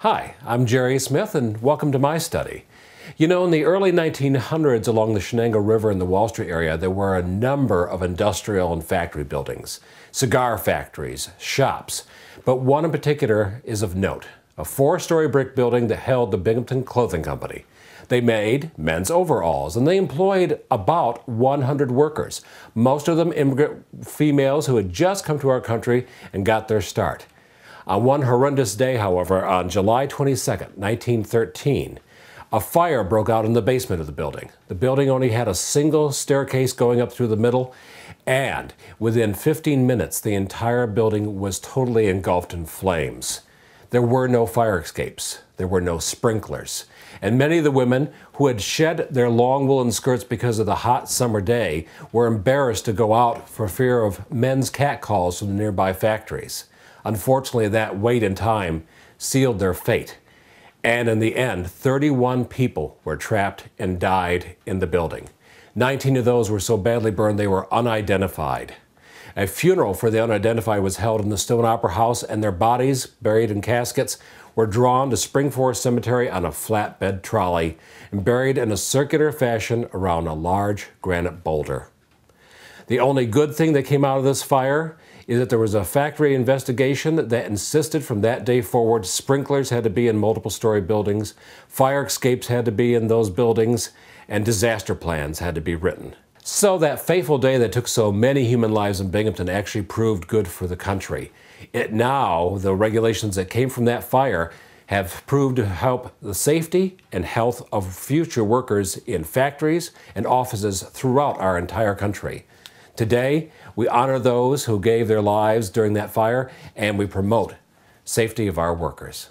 Hi, I'm Jerry Smith, and welcome to my study. You know, in the early 1900s along the Shenango River in the Wall Street area, there were a number of industrial and factory buildings, cigar factories, shops, but one in particular is of note, a four-story brick building that held the Binghamton Clothing Company. They made men's overalls, and they employed about 100 workers, most of them immigrant females who had just come to our country and got their start. On one horrendous day, however, on July 22, 1913, a fire broke out in the basement of the building. The building only had a single staircase going up through the middle, and within 15 minutes, the entire building was totally engulfed in flames. There were no fire escapes. There were no sprinklers. And many of the women who had shed their long woolen skirts because of the hot summer day were embarrassed to go out for fear of men's catcalls from the nearby factories. Unfortunately, that wait and time sealed their fate. And in the end, 31 people were trapped and died in the building. 19 of those were so badly burned they were unidentified. A funeral for the unidentified was held in the Stone Opera House, and their bodies, buried in caskets, were drawn to Spring Forest Cemetery on a flatbed trolley and buried in a circular fashion around a large granite boulder. The only good thing that came out of this fire is that there was a factory investigation that insisted from that day forward sprinklers had to be in multiple-story buildings, fire escapes had to be in those buildings, and disaster plans had to be written. So that fateful day that took so many human lives in Binghamton actually proved good for the country. The regulations that came from that fire have proved to help the safety and health of future workers in factories and offices throughout our entire country. Today, we honor those who gave their lives during that fire, and we promote safety of our workers.